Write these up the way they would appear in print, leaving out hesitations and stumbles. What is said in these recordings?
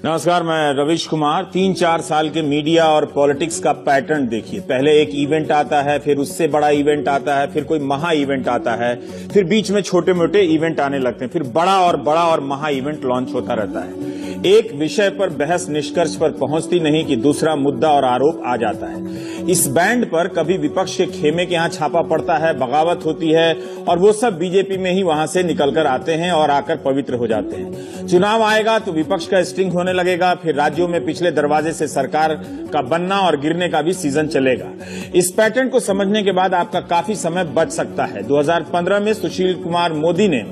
नमस्कार, मैं रविश कुमार। 3-4 साल के मीडिया और पॉलिटिक्स का पैटर्न देखिए। पहले एक इवेंट आता है, फिर उससे बड़ा इवेंट आता है, फिर कोई महा इवेंट आता है, फिर बीच में छोटे मोटे इवेंट आने लगते हैं, फिर बड़ा और महा इवेंट लॉन्च होता रहता है। एक विषय पर बहस निष्कर्ष पर पहुंचती नहीं कि दूसरा मुद्दा और आरोप आ जाता है। इस बैंड पर कभी विपक्ष के खेमे के यहाँ छापा पड़ता है, बगावत होती है और वो सब बीजेपी में ही वहां से निकलकर आते हैं और आकर पवित्र हो जाते हैं। चुनाव आएगा तो विपक्ष का स्टिंग होने लगेगा, फिर राज्यों में पिछले दरवाजे से सरकार का बनना और गिरने का भी सीजन चलेगा। इस पैटर्न को समझने के बाद आपका काफी समय बच सकता है। 2015 में सुशील कुमार मोदी ने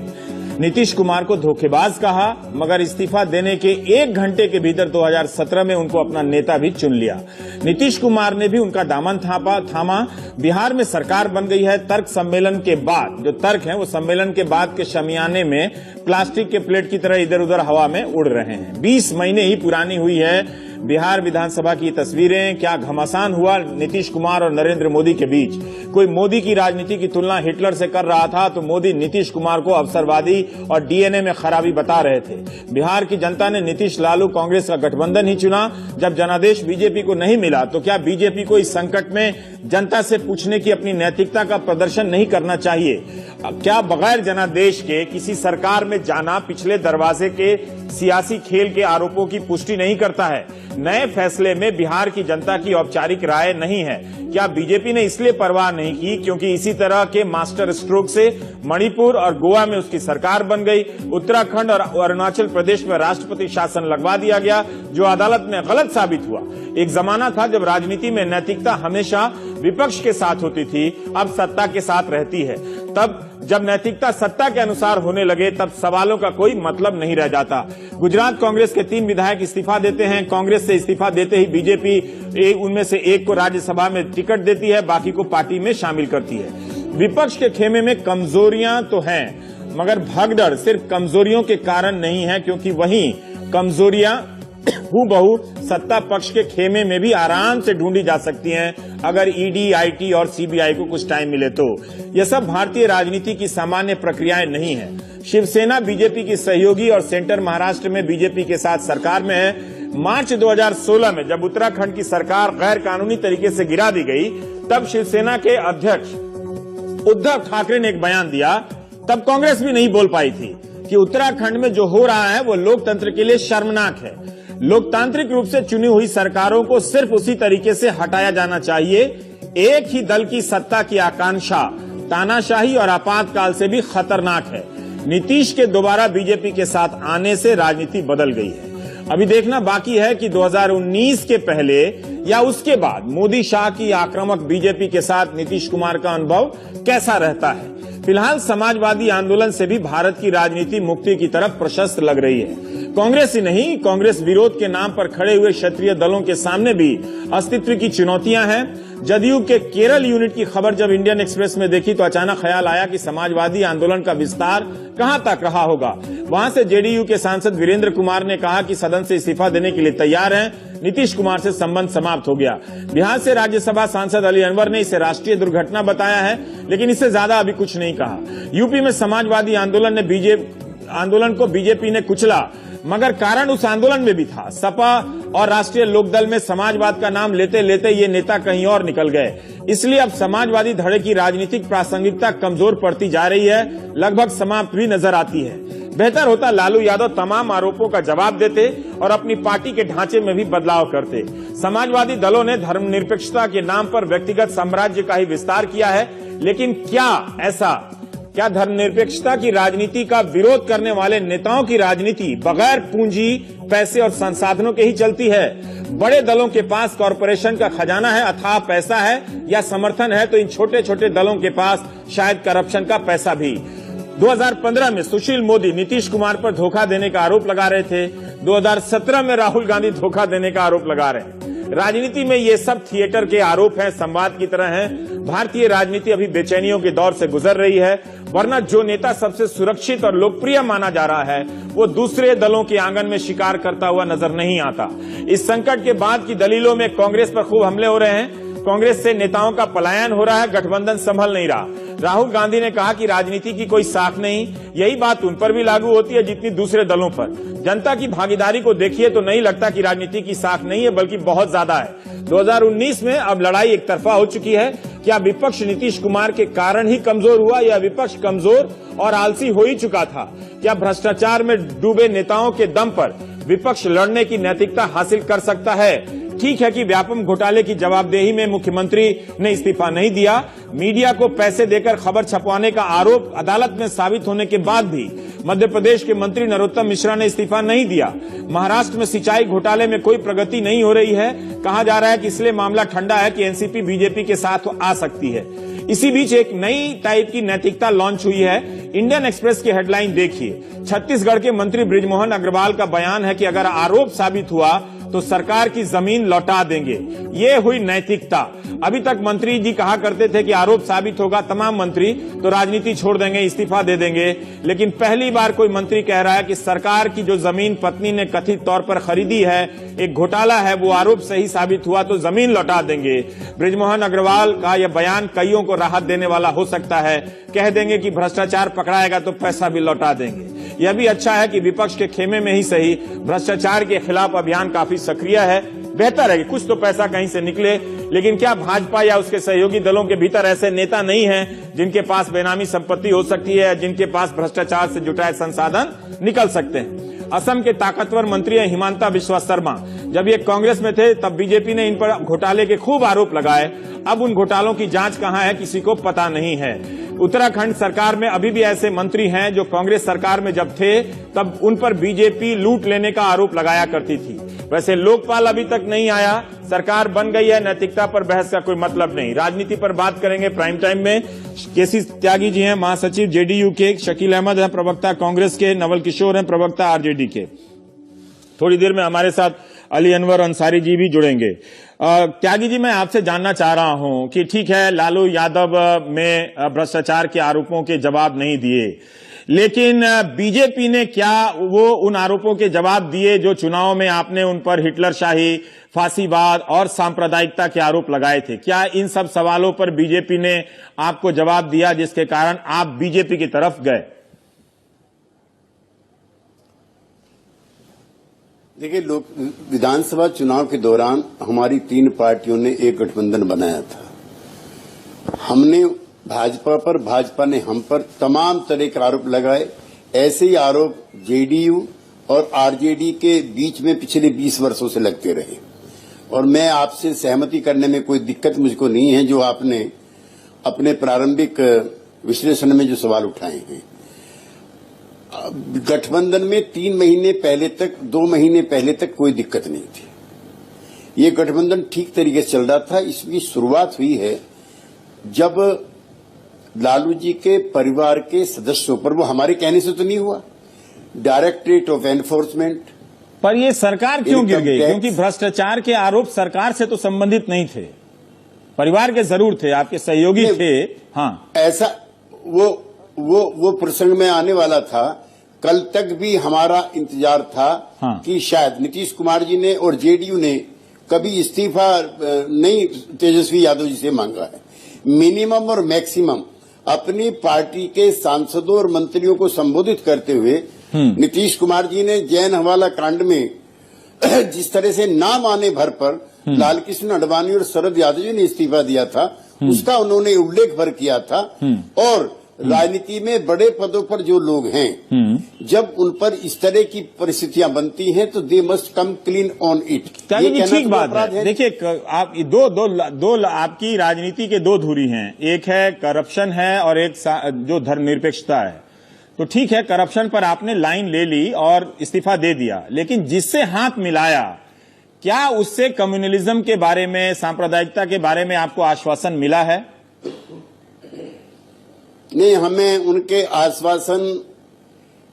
नीतीश कुमार को धोखेबाज कहा, मगर इस्तीफा देने के 1 घंटे के भीतर 2017 में उनको अपना नेता भी चुन लिया। नीतीश कुमार ने भी उनका दामन थामा। बिहार में सरकार बन गई है। तर्क सम्मेलन के बाद, जो तर्क हैं वो सम्मेलन के बाद के शमियाने में प्लास्टिक के प्लेट की तरह इधर उधर हवा में उड़ रहे हैं। 20 महीने ही पुरानी हुई है बिहार विधानसभा की तस्वीरें। क्या घमासान हुआ नीतीश कुमार और नरेंद्र मोदी के बीच। कोई मोदी की राजनीति की तुलना हिटलर से कर रहा था तो मोदी नीतीश कुमार को अवसरवादी और डीएनए में खराबी बता रहे थे। बिहार की जनता ने नीतीश लालू कांग्रेस का गठबंधन ही चुना। जब जनादेश बीजेपी को नहीं मिला तो क्या बीजेपी को इस संकट में जनता से पूछने की अपनी नैतिकता का प्रदर्शन नहीं करना चाहिए? क्या बगैर जनादेश के किसी सरकार में जाना पिछले दरवाजे के सियासी खेल के आरोपों की पुष्टि नहीं करता है? नए फैसले में बिहार की जनता की औपचारिक राय नहीं है। क्या बीजेपी ने इसलिए परवाह नहीं की क्योंकि इसी तरह के मास्टर स्ट्रोक से मणिपुर और गोवा में उसकी सरकार बन गई, उत्तराखंड और अरुणाचल प्रदेश में राष्ट्रपति शासन लगवा दिया गया, जो अदालत में गलत साबित हुआ। एक जमाना था जब राजनीति में नैतिकता हमेशा विपक्ष के साथ होती थी, अब सत्ता के साथ रहती है। तब जब नैतिकता सत्ता के अनुसार होने लगे तब सवालों का कोई मतलब नहीं रह जाता। गुजरात कांग्रेस के 3 विधायक इस्तीफा देते हैं। कांग्रेस से इस्तीफा देते ही बीजेपी उनमें से एक को राज्यसभा में टिकट देती है, बाकी को पार्टी में शामिल करती है। विपक्ष के खेमे में कमजोरियां तो हैं, मगर भगदड़ सिर्फ कमजोरियों के कारण नहीं है, क्योंकि वहीं कमजोरियां हूबहू सत्ता पक्ष के खेमे में भी आराम से ढूंढी जा सकती हैं, अगर ईडी, आईटी और सीबीआई को कुछ टाइम मिले तो। यह सब भारतीय राजनीति की सामान्य प्रक्रियाएं नहीं है। शिवसेना बीजेपी की सहयोगी और सेंटर महाराष्ट्र में बीजेपी के साथ सरकार में है। मार्च 2016 में जब उत्तराखंड की सरकार गैर कानूनी तरीके से गिरा दी गई, तब शिवसेना के अध्यक्ष उद्धव ठाकरे ने एक बयान दिया। तब कांग्रेस भी नहीं बोल पाई थी कि उत्तराखंड में जो हो रहा है वो लोकतंत्र के लिए शर्मनाक है। लोकतांत्रिक रूप से चुनी हुई सरकारों को सिर्फ उसी तरीके से हटाया जाना चाहिए। एक ही दल की सत्ता की आकांक्षा तानाशाही और आपातकाल से भी खतरनाक है। नीतीश के दोबारा बीजेपी के साथ आने से राजनीति बदल गई है। अभी देखना बाकी है कि 2019 के पहले या उसके बाद मोदी शाह की आक्रामक बीजेपी के साथ नीतीश कुमार का अनुभव कैसा रहता है। फिलहाल समाजवादी आंदोलन से भी भारत की राजनीति मुक्ति की तरफ प्रशस्त लग रही है। कांग्रेस ही नहीं, कांग्रेस विरोध के नाम पर खड़े हुए क्षेत्रीय दलों के सामने भी अस्तित्व की चुनौतियां हैं। जदयू के केरल यूनिट की खबर जब इंडियन एक्सप्रेस में देखी तो अचानक ख्याल आया कि समाजवादी आंदोलन का विस्तार कहां तक रहा होगा। वहां से जेडीयू के सांसद वीरेंद्र कुमार ने कहा कि सदन से इस्तीफा देने के लिए तैयार हैं। नीतीश कुमार से संबंध समाप्त हो गया। बिहार से राज्यसभा सांसद अली अनवर ने इसे राष्ट्रीय दुर्घटना बताया है, लेकिन इससे ज्यादा अभी कुछ नहीं कहा। यूपी में समाजवादी आंदोलन को बीजेपी ने कुचला, मगर कारण उस आंदोलन में भी था। सपा और राष्ट्रीय लोकदल में समाजवाद का नाम लेते लेते ये नेता कहीं और निकल गए। इसलिए अब समाजवादी धड़े की राजनीतिक प्रासंगिकता कमजोर पड़ती जा रही है, लगभग समाप्त भी नजर आती है। बेहतर होता लालू यादव तमाम आरोपों का जवाब देते और अपनी पार्टी के ढांचे में भी बदलाव करते। समाजवादी दलों ने धर्मनिरपेक्षता के नाम पर व्यक्तिगत साम्राज्य का ही विस्तार किया है, लेकिन क्या धर्मनिरपेक्षता की राजनीति का विरोध करने वाले नेताओं की राजनीति बगैर पूंजी, पैसे और संसाधनों के ही चलती है? बड़े दलों के पास कॉरपोरेशन का खजाना है, अथाह पैसा है या समर्थन है, तो इन छोटे छोटे दलों के पास शायद करप्शन का पैसा भी। 2015 में सुशील मोदी नीतीश कुमार पर धोखा देने का आरोप लगा रहे थे। 2017 में राहुल गांधी धोखा देने का आरोप लगा रहे हैं। राजनीति में ये सब थिएटर के आरोप हैं, संवाद की तरह हैं। भारतीय राजनीति अभी बेचैनियों के दौर से गुजर रही है, वरना जो नेता सबसे सुरक्षित और लोकप्रिय माना जा रहा है वो दूसरे दलों के आंगन में शिकार करता हुआ नजर नहीं आता। इस संकट के बाद की दलीलों में कांग्रेस पर खूब हमले हो रहे हैं। कांग्रेस से नेताओं का पलायन हो रहा है, गठबंधन संभल नहीं रहा। राहुल गांधी ने कहा कि राजनीति की कोई साख नहीं। यही बात उन पर भी लागू होती है जितनी दूसरे दलों पर। जनता की भागीदारी को देखिए तो नहीं लगता कि राजनीति की साख नहीं है, बल्कि बहुत ज्यादा है। 2019 में अब लड़ाई एक तरफा हो चुकी है। क्या विपक्ष नीतीश कुमार के कारण ही कमजोर हुआ, या विपक्ष कमजोर और आलसी हो ही चुका था? क्या भ्रष्टाचार में डूबे नेताओं के दम पर विपक्ष लड़ने की नैतिकता हासिल कर सकता है? ठीक है कि व्यापम घोटाले की जवाबदेही में मुख्यमंत्री ने इस्तीफा नहीं दिया। मीडिया को पैसे देकर खबर छपवाने का आरोप अदालत में साबित होने के बाद भी मध्य प्रदेश के मंत्री नरोत्तम मिश्रा ने इस्तीफा नहीं दिया। महाराष्ट्र में सिंचाई घोटाले में कोई प्रगति नहीं हो रही है। कहा जा रहा है कि इसलिए मामला ठंडा है कि एनसीपी बीजेपी के साथ आ सकती है। इसी बीच एक नई टाइप की नैतिकता लॉन्च हुई है। इंडियन एक्सप्रेस की हेडलाइन देखिए। छत्तीसगढ़ के मंत्री बृजमोहन अग्रवाल का बयान है कि अगर आरोप साबित हुआ तो सरकार की जमीन लौटा देंगे। ये हुई नैतिकता। अभी तक मंत्री जी कहा करते थे कि आरोप साबित होगा तमाम मंत्री तो राजनीति छोड़ देंगे, इस्तीफा दे देंगे। लेकिन पहली बार कोई मंत्री कह रहा है कि सरकार की जो जमीन पत्नी ने कथित तौर पर खरीदी है, एक घोटाला है, वो आरोप सही साबित हुआ तो जमीन लौटा देंगे। बृजमोहन अग्रवाल का यह बयान कईयों को राहत देने वाला हो सकता है। कह देंगे कि भ्रष्टाचार पकड़ाएगा तो पैसा भी लौटा देंगे। यह भी अच्छा है कि विपक्ष के खेमे में ही सही भ्रष्टाचार के खिलाफ अभियान काफी सक्रिय है। बेहतर है कि कुछ तो पैसा कहीं से निकले। लेकिन क्या भाजपा या उसके सहयोगी दलों के भीतर ऐसे नेता नहीं हैं जिनके पास बेनामी संपत्ति हो सकती है, जिनके पास भ्रष्टाचार से जुटाए संसाधन निकल सकते हैं? असम के ताकतवर मंत्री हिमांता बिस्वा शर्मा जब ये कांग्रेस में थे तब बीजेपी ने इन पर घोटाले के खूब आरोप लगाए। अब उन घोटालों की जांच कहां है किसी को पता नहीं है। उत्तराखंड सरकार में अभी भी ऐसे मंत्री हैं जो कांग्रेस सरकार में जब थे तब उन पर बीजेपी लूट लेने का आरोप लगाया करती थी। वैसे लोकपाल अभी तक नहीं आया, सरकार बन गई है, नैतिकता पर बहस का कोई मतलब नहीं। राजनीति पर बात करेंगे प्राइम टाइम में। केसी त्यागी जी हैं महासचिव जेडीयू के, शकील अहमद हैं प्रवक्ता कांग्रेस के, नवल किशोर हैं प्रवक्ता आरजेडी के। थोड़ी देर में हमारे साथ अली अनवर अंसारी जी भी जुड़ेंगे। त्यागी जी, मैं आपसे जानना चाह रहा हूं कि ठीक है लालू यादव में भ्रष्टाचार के आरोपों के जवाब नहीं दिए, लेकिन बीजेपी ने क्या वो उन आरोपों के जवाब दिए जो चुनाव में आपने उन पर हिटलरशाही, फांसीवाद और सांप्रदायिकता के आरोप लगाए थे? क्या इन सब सवालों पर बीजेपी ने आपको जवाब दिया जिसके कारण आप बीजेपी की तरफ गए? देखिए, विधानसभा चुनाव के दौरान हमारी 3 पार्टियों ने एक गठबंधन बनाया था। हमने भाजपा पर, भाजपा ने हम पर तमाम तरह के आरोप लगाए। ऐसे ही आरोप जेडीयू और आरजेडी के बीच में पिछले 20 वर्षों से लगते रहे और मैं आपसे सहमति करने में कोई दिक्कत मुझको नहीं है जो आपने अपने प्रारंभिक विश्लेषण में जो सवाल उठाए हैं। गठबंधन में 3 महीने पहले तक, 2 महीने पहले तक कोई दिक्कत नहीं थी। ये गठबंधन ठीक तरीके से चल रहा था। इसकी शुरुआत हुई है जब लालू जी के परिवार के सदस्यों पर, वो हमारे कहने से तो नहीं हुआ, डायरेक्टरेट ऑफ एनफोर्समेंट पर ये सरकार क्यों गिर गई? क्योंकि भ्रष्टाचार के आरोप सरकार से तो संबंधित नहीं थे, परिवार के जरूर थे, आपके सहयोगी थे। हाँ, ऐसा वो प्रसंग में आने वाला था। कल तक भी हमारा इंतजार था कि शायद नीतीश कुमार जी ने और जेडीयू ने कभी इस्तीफा नहीं तेजस्वी यादव जी से मांगा है। मिनिमम और मैक्सिमम अपनी पार्टी के सांसदों और मंत्रियों को संबोधित करते हुए नीतीश कुमार जी ने जैन हवाला कांड में जिस तरह से नाम आने भर पर लालकृष्ण आडवाणी और शरद यादव जी ने इस्तीफा दिया था, उसका उन्होंने उल्लेख भर किया था। और राजनीति में बड़े पदों पर जो लोग हैं, जब उन पर इस तरह की परिस्थितियां बनती हैं तो they must come clean on it. ये ठीक बात है। देखिए, आप दो आपकी राजनीति के 2 धुरी हैं, एक है करप्शन है और एक जो धर्मनिरपेक्षता है। तो ठीक है, करप्शन पर आपने लाइन ले ली और इस्तीफा दे दिया, लेकिन जिससे हाथ मिलाया, क्या उससे कम्युनलिज्म के बारे में, सांप्रदायिकता के बारे में आपको आश्वासन मिला है? नहीं, हमें उनके आश्वासन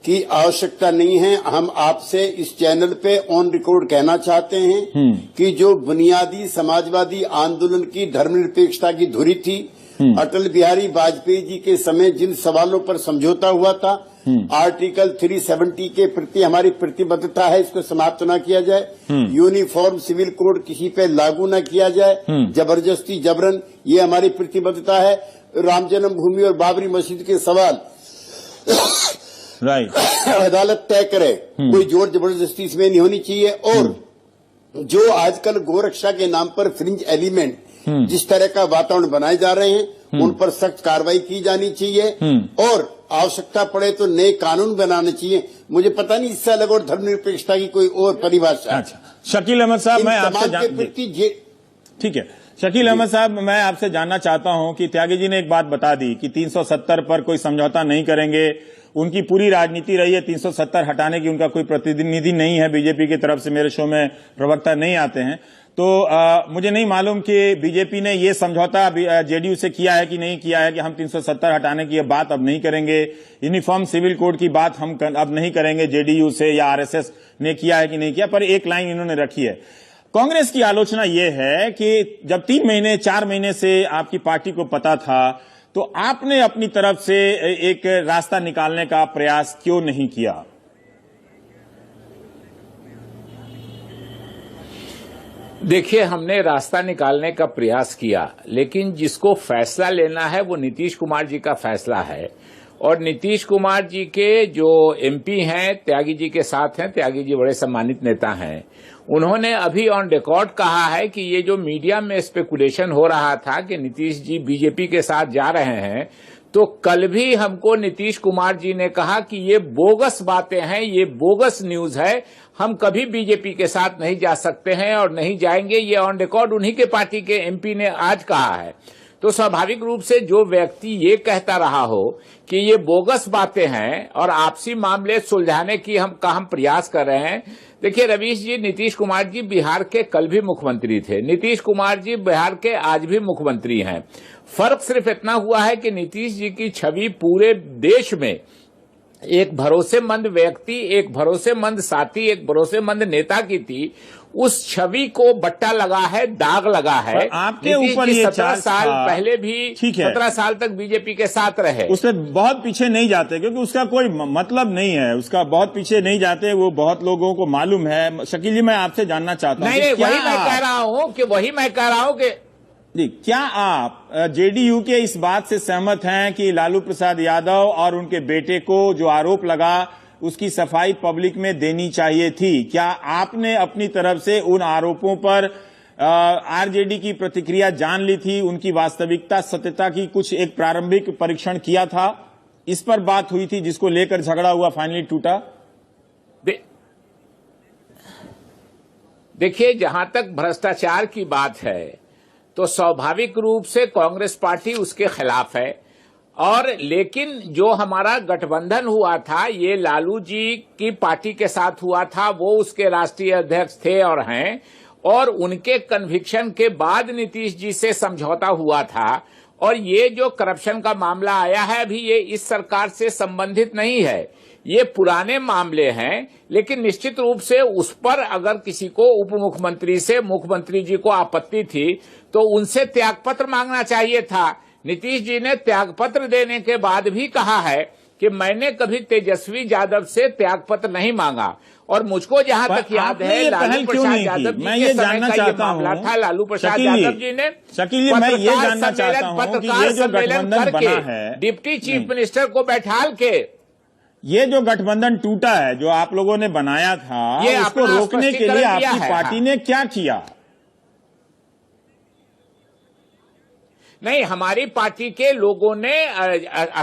की आवश्यकता नहीं है। हम आपसे इस चैनल पे ऑन रिकॉर्ड कहना चाहते हैं कि जो बुनियादी समाजवादी आंदोलन की धर्मनिरपेक्षता की धुरी थी, अटल बिहारी वाजपेयी जी के समय जिन सवालों पर समझौता हुआ था, आर्टिकल 370 के प्रति हमारी प्रतिबद्धता है, इसको समाप्त न किया जाए। यूनिफॉर्म सिविल कोड किसी पे लागू न किया जाए, जबरदस्ती जबरन, ये हमारी प्रतिबद्धता है। राम जन्मभूमि और बाबरी मस्जिद के सवाल राइट अदालत तय करे, कोई जोर जबरदस्ती इसमें नहीं होनी चाहिए। और जो आजकल गोरक्षा के नाम पर फ्रिंज एलिमेंट जिस तरह का वातावरण बनाए जा रहे हैं, उन पर सख्त कार्रवाई की जानी चाहिए और आवश्यकता पड़े तो नए कानून बनाने चाहिए। मुझे पता नहीं इससे अलग और धर्मनिरपेक्षता की कोई और परिभाषा। अच्छा, शकील अहमद साहब, मैं आपसे ठीक है, शकील अहमद साहब, मैं आपसे जानना चाहता हूं कि त्यागी जी ने एक बात बता दी कि 370 पर कोई समझौता नहीं करेंगे। उनकी पूरी राजनीति रही है 370 हटाने की, उनका कोई प्रतिनिधि नहीं है बीजेपी की तरफ से, मेरे शो में प्रवक्ता नहीं आते हैं। तो मुझे नहीं मालूम कि बीजेपी ने ये समझौता जेडीयू से किया है कि नहीं किया है कि हम 370 हटाने की बात अब नहीं करेंगे, यूनिफॉर्म सिविल कोड की बात हम अब नहीं करेंगे जेडीयू से, या आरएसएस ने किया है कि नहीं किया, पर एक लाइन इन्होंने रखी है। कांग्रेस की आलोचना यह है कि जब 3 महीने 4 महीने से आपकी पार्टी को पता था, तो आपने अपनी तरफ से एक रास्ता निकालने का प्रयास क्यों नहीं किया? देखिए, हमने रास्ता निकालने का प्रयास किया, लेकिन जिसको फैसला लेना है वो नीतीश कुमार जी का फैसला है। और नीतीश कुमार जी के जो एमपी हैं, त्यागी जी के साथ हैं, त्यागी जी बड़े सम्मानित नेता हैं, उन्होंने अभी ऑन रिकॉर्ड कहा है कि ये जो मीडिया में स्पेकुलेशन हो रहा था कि नीतीश जी बीजेपी के साथ जा रहे हैं, तो कल भी हमको नीतीश कुमार जी ने कहा कि ये बोगस बातें हैं, ये बोगस न्यूज है, हम कभी बीजेपी के साथ नहीं जा सकते हैं और नहीं जाएंगे। ये ऑन रिकॉर्ड उन्हीं के पार्टी के एमपी ने आज कहा है। तो स्वाभाविक रूप से जो व्यक्ति ये कहता रहा हो कि ये बोगस बातें हैं और आपसी मामले सुलझाने की हम प्रयास कर रहे हैं। देखिए रवीश जी, नीतीश कुमार जी बिहार के कल भी मुख्यमंत्री थे, नीतीश कुमार जी बिहार के आज भी मुख्यमंत्री हैं। फर्क सिर्फ इतना हुआ है कि नीतीश जी की छवि पूरे देश में एक भरोसेमंद व्यक्ति, एक भरोसेमंद साथी, एक भरोसेमंद नेता की थी। उस छवि को बट्टा लगा है, दाग लगा है। आपके ऊपर ये 17 साल पहले भी 17 साल तक बीजेपी के साथ रहे, उससे बहुत पीछे नहीं जाते, क्योंकि उसका कोई मतलब नहीं है, उसका बहुत पीछे नहीं जाते, वो बहुत लोगों को मालूम है। शकील जी, मैं आपसे जानना चाहता हूँ, नहीं, वही मैं कह रहा हूँ कि क्या आप जेडीयू के इस बात से सहमत हैं कि लालू प्रसाद यादव और उनके बेटे को जो आरोप लगा उसकी सफाई पब्लिक में देनी चाहिए थी? क्या आपने अपनी तरफ से उन आरोपों पर आरजेडी की प्रतिक्रिया जान ली थी, उनकी वास्तविकता सत्यता की कुछ एक प्रारंभिक परीक्षण किया था? इस पर बात हुई थी जिसको लेकर झगड़ा हुआ, फाइनली टूटा। देखिए, जहां तक भ्रष्टाचार की बात है तो स्वाभाविक रूप से कांग्रेस पार्टी उसके खिलाफ है। और लेकिन जो हमारा गठबंधन हुआ था, ये लालू जी की पार्टी के साथ हुआ था, वो उसके राष्ट्रीय अध्यक्ष थे और हैं, और उनके कन्विक्शन के बाद नीतीश जी से समझौता हुआ था। और ये जो करप्शन का मामला आया है अभी, ये इस सरकार से संबंधित नहीं है, ये पुराने मामले हैं। लेकिन निश्चित रूप से उस पर अगर किसी को उप मुख्यमंत्री से मुख्यमंत्री जी को आपत्ति थी तो उनसे त्यागपत्र मांगना चाहिए था। नीतीश जी ने त्यागपत्र देने के बाद भी कहा है कि मैंने कभी तेजस्वी यादव से त्यागपत्र नहीं मांगा। और मुझको जहां तक याद है, लालू प्रसाद यादव जी के समय का ये मामला था। लालू प्रसाद यादव जी ने पत्रकार सम्मेलन करके डिप्टी चीफ मिनिस्टर को बैठाल के ये जो गठबंधन टूटा है, जो आप लोगों ने बनाया था, उसको रोकने के लिए आपकी पार्टी ने क्या किया? नहीं, हमारी पार्टी के लोगों ने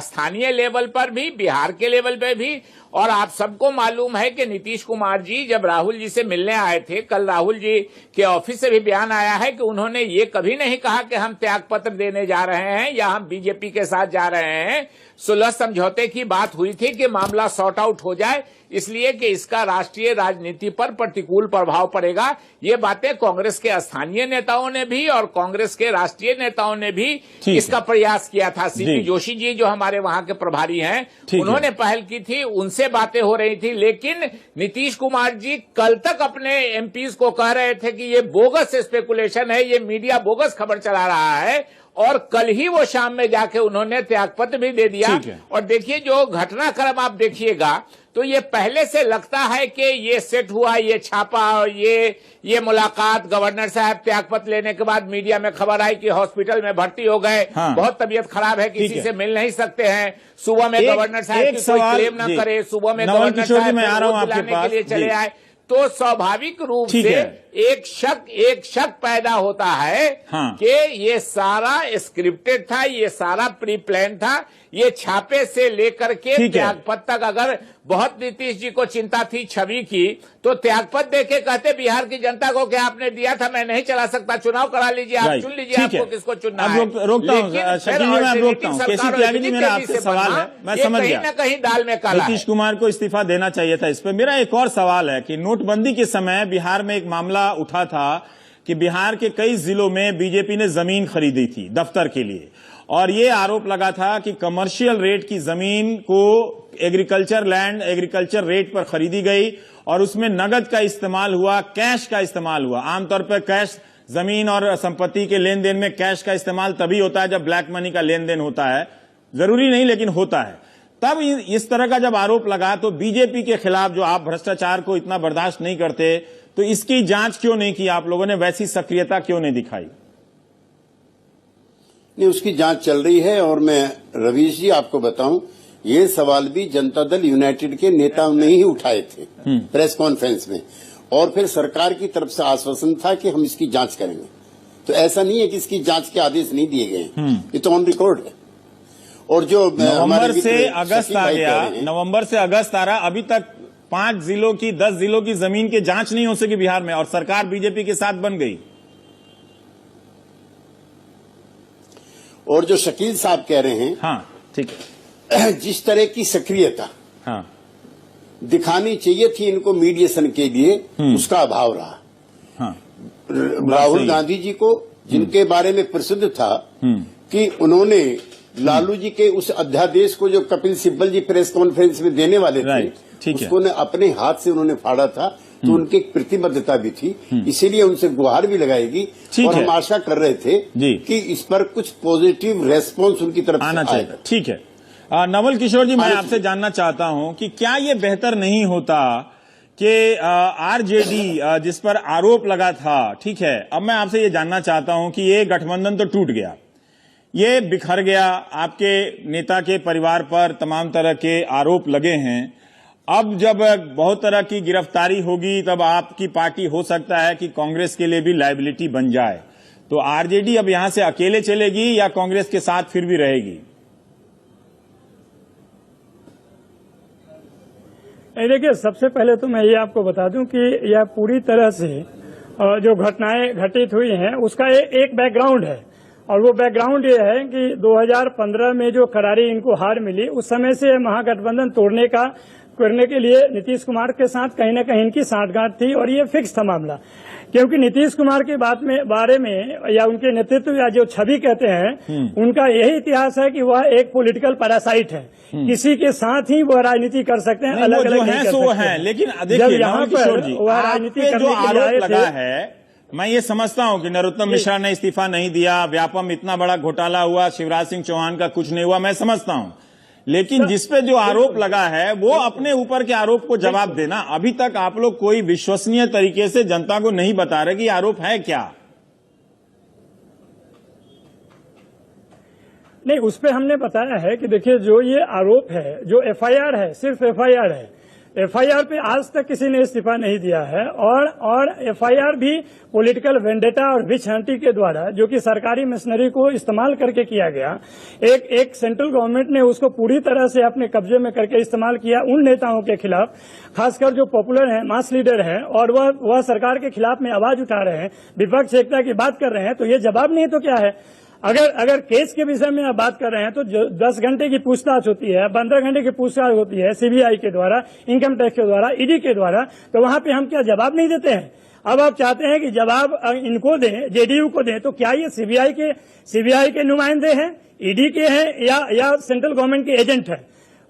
स्थानीय लेवल पर भी, बिहार के लेवल पे भी, और आप सबको मालूम है कि नीतीश कुमार जी जब राहुल जी से मिलने आए थे, कल राहुल जी के ऑफिस से भी बयान आया है कि उन्होंने ये कभी नहीं कहा कि हम त्यागपत्र देने जा रहे हैं या हम बीजेपी के साथ जा रहे हैं। सुलह समझौते की बात हुई थी कि मामला सॉर्ट आउट हो जाए, इसलिए कि इसका राष्ट्रीय राजनीति पर प्रतिकूल प्रभाव पड़ेगा। ये बातें कांग्रेस के स्थानीय नेताओं ने भी और कांग्रेस के राष्ट्रीय नेताओं ने भी इसका प्रयास किया था। सीपी जोशी जी जो हमारे वहां के प्रभारी हैं, उन्होंने पहल की थी, उनसे बातें हो रही थी। लेकिन नीतीश कुमार जी कल तक अपने एमपीज को कह रहे थे कि ये बोगस स्पेकुलेशन है, ये मीडिया बोगस खबर चला रहा है, और कल ही वो शाम में जाके उन्होंने त्यागपत्र भी दे दिया। और देखिए जो घटनाक्रम आप देखिएगा तो ये पहले से लगता है कि ये सेट हुआ, ये छापा, ये मुलाकात, गवर्नर साहब त्यागपत्र लेने के बाद मीडिया में खबर आई कि हॉस्पिटल में भर्ती हो गए, बहुत तबीयत खराब है, किसी से मिल नहीं सकते हैं। सुबह में गवर्नर साहब की कोई क्लेम न करे, सुबह में गवर्नर साहब दिलाने के लिए चले आए, तो स्वाभाविक रूप से एक शक पैदा होता है कि ये सारा स्क्रिप्टेड था, ये सारा प्री प्लान था। ये छापे से लेकर के त्यागपत्र तक अगर बहुत नीतीश जी को चिंता थी छवि की, तो त्यागपत्र देके कहते बिहार की जनता को क्या आपने दिया था, मैं नहीं चला सकता, चुनाव करा लीजिए, आप चुन लीजिए आपको किसको चुनना है। रोकता हूं शकील जी, मैं रोकता हूं। केसी त्यागी जी, मेरा आपसे सवाल है, मैं समझ गया कहीं न कहीं दाल में काला है। नीतीश कुमार को इस्तीफा देना चाहिए था। इस पर मेरा एक और सवाल है कि नोटबंदी के समय बिहार में एक मामला उठा था कि बिहार के कई जिलों में बीजेपी ने जमीन खरीदी थी दफ्तर के लिए, और ये आरोप लगा था कि कमर्शियल रेट की जमीन को एग्रीकल्चर रेट पर खरीदी गई और उसमें नगद का इस्तेमाल हुआ, कैश का इस्तेमाल हुआ। आमतौर पर कैश, जमीन और संपत्ति के लेन देन में कैश का इस्तेमाल तभी होता है जब ब्लैक मनी का लेन देन होता है, जरूरी नहीं लेकिन होता है। तब इस तरह का जब आरोप लगा तो बीजेपी के खिलाफ, जो आप भ्रष्टाचार को इतना बर्दाश्त नहीं करते, तो इसकी जांच क्यों नहीं की आप लोगों ने, वैसी सक्रियता क्यों नहीं दिखाई? नहीं, उसकी जांच चल रही है। और मैं रवीश जी आपको बताऊं, ये सवाल भी जनता दल यूनाइटेड के नेताओं ने ही उठाए थे प्रेस कॉन्फ्रेंस में, और फिर सरकार की तरफ से आश्वासन था कि हम इसकी जांच करेंगे। तो ऐसा नहीं है कि इसकी जांच के आदेश नहीं दिए गए, ये तो ऑन रिकॉर्ड है। और जो नवंबर से अगस्त आ गया, नवंबर से अगस्त आ रहा, अभी तक 5 जिलों की 10 जिलों की जमीन की जांच नहीं हो सकी बिहार में, और सरकार बीजेपी के साथ बन गई। और जो शकील साहब कह रहे हैं, हाँ ठीक है, जिस तरह की सक्रियता दिखानी चाहिए थी इनको मीडिएशन के लिए, उसका अभाव रहा। राहुल गांधी जी को, जिनके बारे में प्रसिद्ध था कि उन्होंने लालू जी के उस अध्यादेश को जो कपिल सिब्बल जी प्रेस कॉन्फ्रेंस में देने वाले थे, उसको अपने हाथ से उन्होंने फाड़ा था, तो उनकी एक प्रतिबद्धता भी थी, इसीलिए उनसे गुहार भी लगाएगी। और हम आशा कर रहे थे कि इस पर कुछ पॉजिटिव रेस्पॉन्स उनकी तरफ आना चाहिए। ठीक है, नवल किशोर जी, मैं आपसे जानना चाहता हूं कि क्या ये बेहतर नहीं होता कि आरजेडी जिस पर आरोप लगा था, ठीक है, अब मैं आपसे ये जानना चाहता हूं कि ये गठबंधन तो टूट गया, ये बिखर गया, आपके नेता के परिवार पर तमाम तरह के आरोप लगे हैं, अब जब बहुत तरह की गिरफ्तारी होगी तब आपकी पार्टी हो सकता है कि कांग्रेस के लिए भी लायबिलिटी बन जाए, तो आरजेडी अब यहां से अकेले चलेगी या कांग्रेस के साथ फिर भी रहेगी? देखिए, सबसे पहले तो मैं ये आपको बता दूं कि यह पूरी तरह से जो घटनाएं घटित हुई हैं उसका एक बैकग्राउंड है, और वो बैकग्राउंड ये है कि 2015 में जो करारी इनको हार मिली, उस समय से महागठबंधन करने के लिए नीतीश कुमार के साथ कहीं न कहीं इनकी साठगांठ थी, और ये फिक्स था मामला, क्योंकि नीतीश कुमार के बारे में या उनके नेतृत्व या जो छवि कहते हैं, उनका यही इतिहास है कि वह एक पॉलिटिकल पैरासाइट है, किसी के साथ ही वह राजनीति कर सकते हैं, अलग अलग नहीं कर सकते। लेकिन देखिए यहाँ पर वह राजनीति करने के लिए लगा है, मैं ये समझता हूं कि नरोत्तम मिश्रा ने इस्तीफा नहीं दिया, व्यापम इतना बड़ा घोटाला हुआ, शिवराज सिंह चौहान का कुछ नहीं हुआ, मैं समझता हूं, लेकिन जिसपे जो आरोप लगा है वो अपने ऊपर के आरोप को जवाब देना। अभी तक आप लोग कोई विश्वसनीय तरीके से जनता को नहीं बता रहे कि आरोप है क्या। नहीं, उस पे हमने बताया है कि देखिए, जो ये आरोप है, जो एफआईआर है, सिर्फ एफआईआर है, एफआईआर पे आज तक किसी ने इस्तीफा नहीं दिया है, और एफआईआर भी पॉलिटिकल वेंडेटा और विच हंटिंग के द्वारा, जो कि सरकारी मशीनरी को इस्तेमाल करके किया गया, एक सेंट्रल गवर्नमेंट ने उसको पूरी तरह से अपने कब्जे में करके इस्तेमाल किया उन नेताओं के खिलाफ, खासकर जो पॉपुलर हैं, मास लीडर हैं, और वह सरकार के खिलाफ में आवाज उठा रहे हैं, विपक्ष एकता की बात कर रहे हैं, तो ये जवाब नहीं तो क्या है? अगर केस के विषय में आप बात कर रहे हैं तो 10 घंटे की पूछताछ होती है, 15 घंटे की पूछताछ होती है सीबीआई के द्वारा, इनकम टैक्स के द्वारा, ईडी के द्वारा, तो वहां पे हम क्या जवाब नहीं देते हैं? अब आप चाहते हैं कि जवाब इनको दें, जेडीयू को दें, तो क्या ये सीबीआई के नुमाइंदे हैं, ईडी के हैं, या सेंट्रल गवर्नमेंट के एजेंट हैं?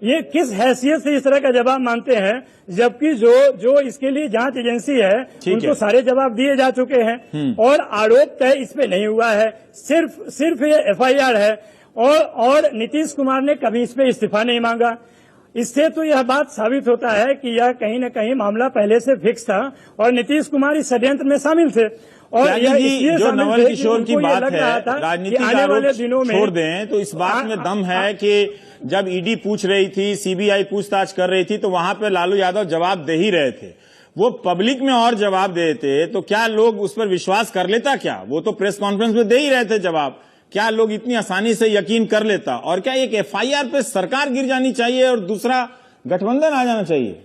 ये किस हैसियत से इस तरह का जवाब मानते हैं, जबकि जो इसके लिए जांच एजेंसी है उनको सारे जवाब दिए जा चुके हैं और आरोप तय इस पे नहीं हुआ है, सिर्फ ये एफआईआर है और नीतीश कुमार ने कभी इस पे इस्तीफा नहीं मांगा। इससे तो यह बात साबित होता है कि यह कहीं न कहीं मामला पहले से फिक्स था और नीतीश कुमार इस षड्यंत्र में शामिल थे। और यह जो नवल किशोर की बात है, राजनीतिक आरोप छोड़ दें, तो इस बात में दम है कि जब ईडी पूछ रही थी, सीबीआई पूछताछ कर रही थी, तो वहां पे लालू यादव जवाब दे ही रहे थे। वो पब्लिक में और जवाब दे देते तो क्या लोग उस पर विश्वास कर लेता? क्या वो तो प्रेस कॉन्फ्रेंस में दे ही रहे थे जवाब, क्या लोग इतनी आसानी से यकीन कर लेता? और क्या एक एफआईआर पे सरकार गिर जानी चाहिए और दूसरा गठबंधन आ जाना चाहिए?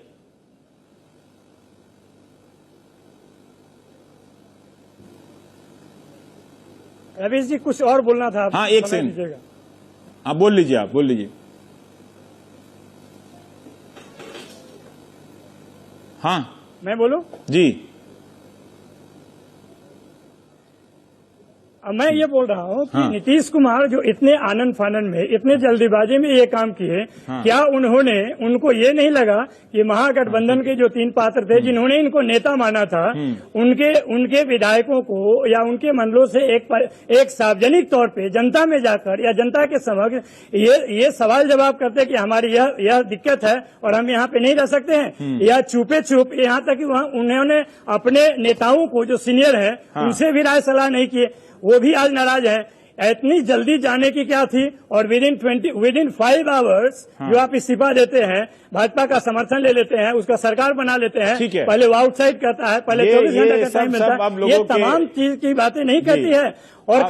रवीश जी कुछ और बोलना था? हाँ, एक सेकंड, आप बोल लीजिए, आप बोल लीजिए। हाँ, मैं बोलूं? जी। अब मैं ये बोल रहा हूँ कि नीतीश कुमार जो इतने आनंद फानन में, इतने जल्दीबाजी में ये काम किए, क्या उनको ये नहीं लगा कि महागठबंधन के जो 3 पात्र थे जिन्होंने इनको नेता माना था, उनके विधायकों को या उनके मंडलों से एक सार्वजनिक तौर पे जनता में जाकर या जनता के समक्ष ये सवाल जवाब करते कि हमारी यह दिक्कत है और हम यहाँ पे नहीं रह सकते हैं, या छुपे छुप यहाँ तक कि उन्होंने अपने नेताओं को जो सीनियर है उनसे भी राय सलाह नहीं किए, वो भी आज नाराज है। इतनी जल्दी जाने की क्या थी? और विदिन 5 आवर्स जो आप इस्तीफा देते हैं, भाजपा का समर्थन ले लेते हैं, उसका सरकार बना लेते हैं, पहले वो आउटसाइड करता है, पहले 24 घंटे का टाइम मिलता है, ये तमाम चीज की बातें नहीं करती है। और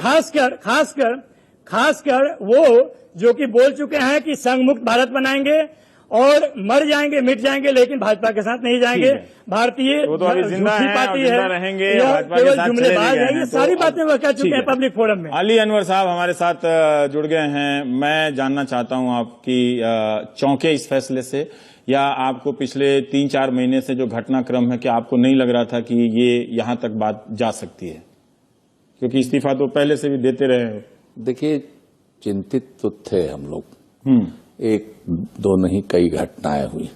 खासकर वो जो कि बोल चुके हैं कि संघ मुक्त भारत बनाएंगे और मर जाएंगे मिट जाएंगे लेकिन भाजपा के साथ नहीं जाएंगे, भारतीय झूठी पार्टी है, केवल जुमलेबाज है, ये सारी बातें वह कह चुके हैं पब्लिक फोरम में। अली अनवर साहब हमारे साथ जुड़ गए हैं। मैं जानना चाहता हूं आपकी चौंके इस फैसले से, या आपको पिछले 3-4 महीने से जो घटनाक्रम है, कि आपको नहीं लग रहा था कि ये यहां तक बात जा सकती है? क्योंकि इस्तीफा तो पहले से भी देते रहे हो। देखिए, चिंतित तो थे हम लोग, एक दो नहीं कई घटनाएं हुई।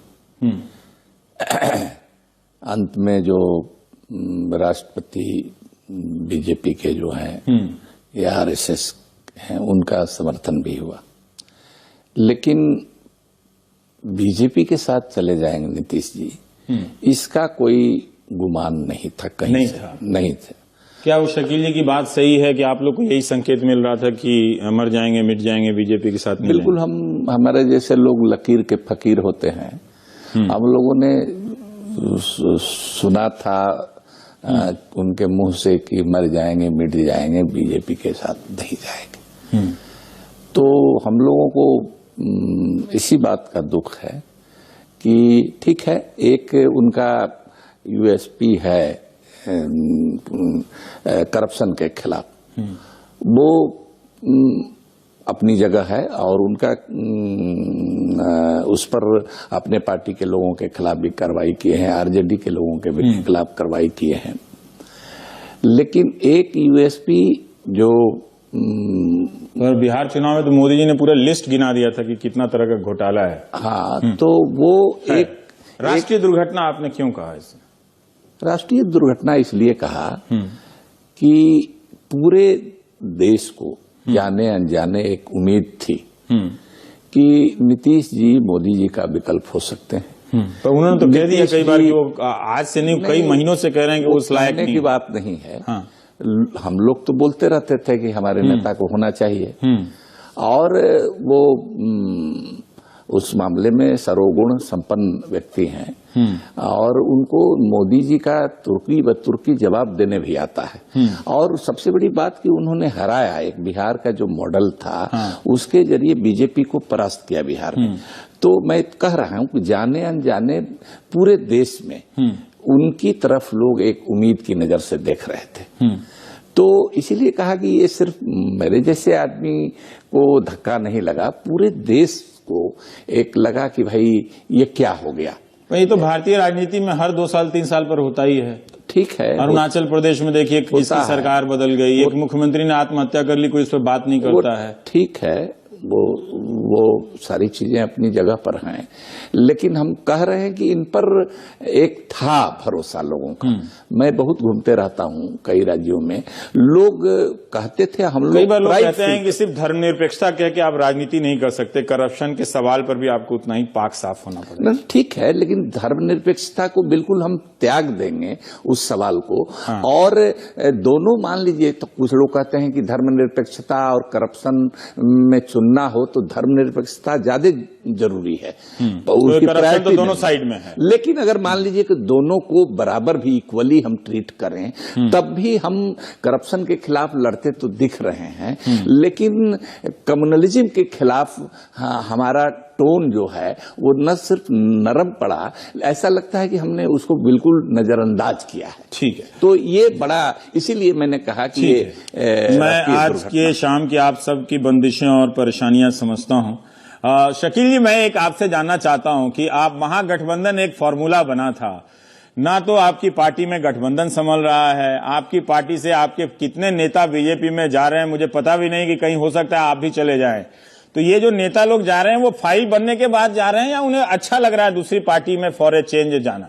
अंत में जो राष्ट्रपति बीजेपी के जो हैं या आरएसएस हैं, उनका समर्थन भी हुआ, लेकिन बीजेपी के साथ चले जाएंगे नीतीश जी, इसका कोई गुमान नहीं था, कहीं नहीं था। क्या वो शकील जी की बात सही है कि आप लोग को यही संकेत मिल रहा था कि मर जाएंगे मिट जाएंगे बीजेपी के साथ? बिल्कुल, हमारे जैसे लोग लकीर के फकीर होते हैं, हम लोगों ने सुना था उनके मुंह से कि मर जाएंगे मिट जाएंगे बीजेपी के साथ नहीं जाएंगे। तो हम लोगों को इसी बात का दुख है कि ठीक है, एक उनका यूएसपी है करप्शन के खिलाफ, वो अपनी जगह है और उनका उस पर अपने पार्टी के लोगों के खिलाफ भी कार्रवाई किए हैं, आरजेडी के लोगों के भी खिलाफ कार्रवाई किए हैं। लेकिन एक यूएसपी जो और बिहार चुनाव में तो मोदी जी ने पूरा लिस्ट गिना दिया था कि कितना तरह का घोटाला है। हाँ, तो वो एक राष्ट्रीय दुर्घटना आपने क्यों कहा इसे? राष्ट्रीय दुर्घटना इसलिए कहा कि पूरे देश को जाने अनजाने एक उम्मीद थी कि नीतीश जी मोदी जी का विकल्प हो सकते हैं। पर उन्होंने तो कह दिया कई बार कि वो आज से नहीं कई महीनों से कह रहे हैं कि वो उस लायक नहीं। की बात नहीं है। हम लोग तो बोलते रहते थे कि हमारे नेता को होना चाहिए, और वो उस मामले में सर्वगुण संपन्न व्यक्ति हैं और उनको मोदी जी का तुर्की जवाब देने भी आता है। और सबसे बड़ी बात कि उन्होंने हराया, एक बिहार का जो मॉडल था उसके जरिए बीजेपी को परास्त किया बिहार में। तो मैं कह रहा हूं कि जाने अनजाने पूरे देश में उनकी तरफ लोग एक उम्मीद की नजर से देख रहे थे। तो इसीलिए कहा कि ये सिर्फ मेरे जैसे आदमी को धक्का नहीं लगा, पूरे देश को एक लगा कि भाई ये क्या हो गया। ये तो भारतीय राजनीति में हर 2 साल 3 साल पर होता ही है। ठीक है, अरुणाचल प्रदेश में देखिए किसकी सरकार बदल गई, एक मुख्यमंत्री ने आत्महत्या कर ली, कोई इस पर बात नहीं करता है। ठीक है, वो सारी चीजें अपनी जगह पर हैं, लेकिन हम कह रहे हैं कि इन पर एक था भरोसा लोगों का। मैं बहुत घूमते रहता हूं कई राज्यों में, लोग कहते थे हम लोग, कई बार लोग कहते हैं कि सिर्फ धर्मनिरपेक्षता कह के आप राजनीति नहीं कर सकते, करप्शन के सवाल पर भी आपको उतना ही पाक साफ होना पड़ेगा। ठीक है, लेकिन धर्मनिरपेक्षता को बिल्कुल हम त्याग देंगे उस सवाल को। हाँ। और दोनों मान लीजिए, तो कुछ लोग कहते हैं कि धर्मनिरपेक्षता और करप्शन में चुनना हो तो धर्मनिरपेक्षता ज्यादा जरूरी है, तो करप्शन तो दोनों साइड में है। लेकिन अगर मान लीजिए कि दोनों को बराबर भी इक्वली हम ट्रीट करें, तब भी हम करप्शन के खिलाफ लड़ते तो दिख रहे हैं, लेकिन कम्युनलिज्म के खिलाफ हमारा टोन जो है वो न सिर्फ नरम पड़ा, ऐसा लगता है कि हमने उसको बिल्कुल नजरअंदाज किया है। ठीक है, तो ये बड़ा, इसीलिए मैंने कहा कि मैं आज के शाम की आप सब की बंदिशें और परेशानियां समझता हूं। शकील जी, मैं एक आपसे जानना चाहता हूं कि आप महागठबंधन एक फॉर्मूला बना था, ना तो आपकी पार्टी में गठबंधन संभल रहा है, आपकी पार्टी से आपके कितने नेता बीजेपी में जा रहे हैं मुझे पता भी नहीं, कि कहीं हो सकता है आप भी चले जाएं। तो ये जो नेता लोग जा रहे हैं वो फाइल बनने के बाद जा रहे हैं या उन्हें अच्छा लग रहा है दूसरी पार्टी में फॉर ए चेंज जाना?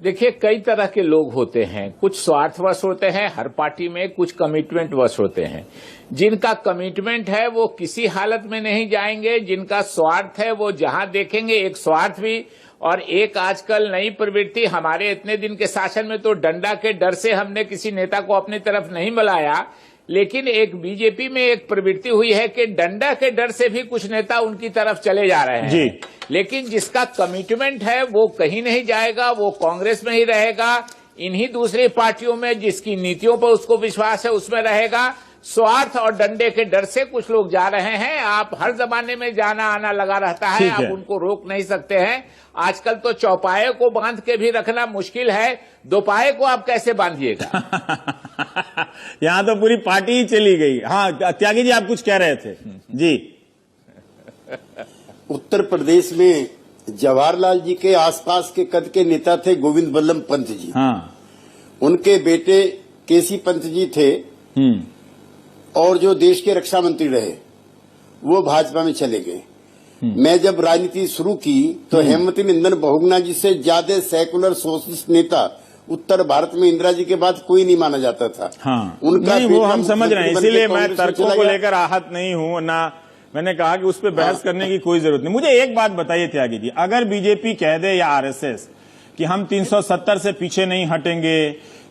देखिए, कई तरह के लोग होते हैं, कुछ स्वार्थवश होते हैं हर पार्टी में, कुछ कमिटमेंट वश होते हैं। जिनका कमिटमेंट है वो किसी हालत में नहीं जाएंगे, जिनका स्वार्थ है वो जहां देखेंगे एक स्वार्थ भी। और एक आजकल नई प्रवृत्ति, हमारे इतने दिन के शासन में तो डंडा के डर से हमने किसी नेता को अपनी तरफ नहीं बुलाया, लेकिन एक बीजेपी में एक प्रवृत्ति हुई है कि डंडा के डर से भी कुछ नेता उनकी तरफ चले जा रहे हैं जी। लेकिन जिसका कमिटमेंट है वो कहीं नहीं जाएगा, वो कांग्रेस में ही रहेगा, इन्हीं दूसरी पार्टियों में जिसकी नीतियों पर उसको विश्वास है उसमें रहेगा। स्वार्थ और डंडे के डर से कुछ लोग जा रहे हैं। आप हर जमाने में जाना आना लगा रहता है, आप उनको रोक नहीं सकते हैं। आजकल तो चौपाए को बांध के भी रखना मुश्किल है, दोपाए को आप कैसे बांधिएगा? यहां तो पूरी पार्टी ही चली गई। हाँ त्यागी जी, आप कुछ कह रहे थे जी। उत्तर प्रदेश में जवाहरलाल जी के आसपास के कद के नेता थे गोविंद बल्लभ पंत जी। हाँ। उनके बेटे केसी पंत जी थे और जो देश के रक्षा मंत्री रहे वो भाजपा में चले गए। मैं जब राजनीति शुरू की तो हेमवती नंदन बहुगुणा जी से ज्यादा सेकुलर सोशलिस्ट नेता उत्तर भारत में इंदिरा जी के बाद कोई नहीं माना जाता था। हाँ। उनका नहीं, वो हम समझ रहे हैं, इसीलिए मैं तर्कों को लेकर आहत नहीं हूं ना। मैंने कहा कि उस पर बहस करने की कोई जरूरत नहीं। मुझे एक बात बताइए त्यागी जी, अगर बीजेपी कह दे या आरएसएस कि हम 370 से पीछे नहीं हटेंगे,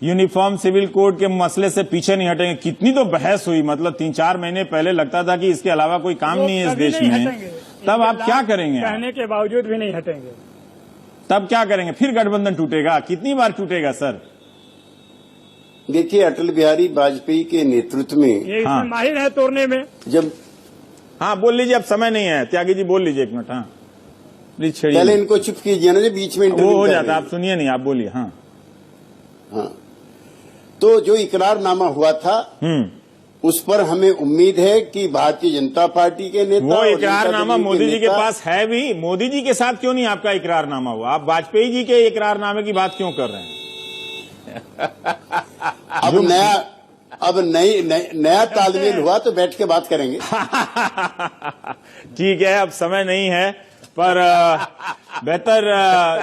यूनिफॉर्म सिविल कोड के मसले से पीछे नहीं हटेंगे, कितनी तो बहस हुई, मतलब 3-4 महीने पहले लगता था कि इसके अलावा कोई काम नहीं है इस देश में, तब आप क्या करेंगे? कहने के बावजूद भी नहीं हटेंगे। तब क्या करेंगे? फिर गठबंधन टूटेगा? कितनी बार टूटेगा सर? देखिए, अटल बिहारी वाजपेयी के नेतृत्व में ये इसमें माहिर है तोड़ने में। जब हाँ बोल लीजिए, अब समय नहीं है, त्यागी जी बोल लीजिए 1 मिनट। हाँ प्लीज छेड़िए, पहले इनको चुप कीजिए ना, जो बीच में वो हो जाता, आप सुनिए नहीं, आप बोलिए। हाँ हाँ, तो जो इकरारनामा हुआ था उस पर हमें उम्मीद है कि भारतीय जनता पार्टी के नेता, वो इकरारनामा मोदी जी के पास है भी। मोदी जी के साथ क्यों नहीं आपका इकरारनामा हुआ? आप वाजपेयी जी के इकरारनामे की बात क्यों कर रहे हैं? अब नया तालमेल हुआ तो बैठ के बात करेंगे। ठीक है, अब समय नहीं है, पर बेहतर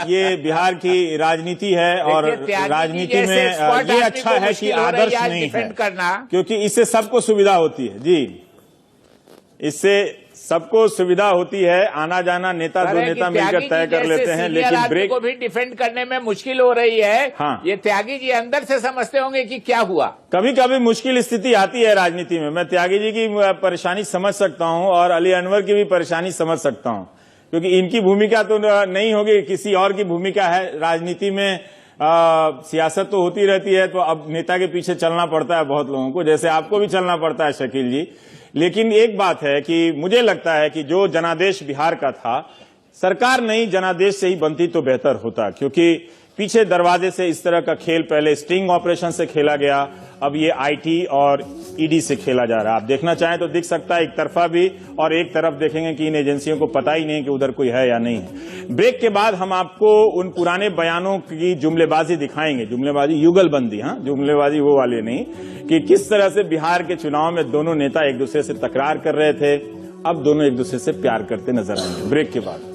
ये बिहार की राजनीति है और राजनीति में ये अच्छा है कि आदर्श नहीं है, क्योंकि इससे सबको सुविधा होती है। जी, इससे सबको सुविधा होती है, आना जाना नेता दो नेता मिलकर तय कर लेते हैं, लेकिन ब्रेक को भी डिफेंड करने में मुश्किल हो रही है। हाँ। ये त्यागी जी अंदर से समझते होंगे कि क्या हुआ। कभी कभी मुश्किल स्थिति आती है राजनीति में। मैं त्यागी जी की परेशानी समझ सकता हूं और अली अनवर की भी परेशानी समझ सकता हूं, क्योंकि इनकी भूमिका तो नहीं होगी, किसी और की भूमिका है राजनीति में। सियासत तो होती रहती है, तो अब नेता के पीछे चलना पड़ता है बहुत लोगों को, जैसे आपको भी चलना पड़ता है शकील जी। लेकिन एक बात है कि मुझे लगता है कि जो जनादेश बिहार का था, सरकार नई जनादेश से ही बनती तो बेहतर होता, क्योंकि पीछे दरवाजे से इस तरह का खेल पहले स्टिंग ऑपरेशन से खेला गया, अब ये आईटी और ईडी से खेला जा रहा है। आप देखना चाहें तो दिख सकता है एक तरफा भी, और एक तरफ देखेंगे कि इन एजेंसियों को पता ही नहीं कि उधर कोई है या नहीं है। ब्रेक के बाद हम आपको उन पुराने बयानों की जुमलेबाजी दिखाएंगे, जुमलेबाजी युगलबंदी, हाँ, जुमलेबाजी वो वाली नहीं, कि किस तरह से बिहार के चुनाव में दोनों नेता एक दूसरे से तकरार कर रहे थे, अब दोनों एक दूसरे से प्यार करते नजर आएंगे ब्रेक के बाद।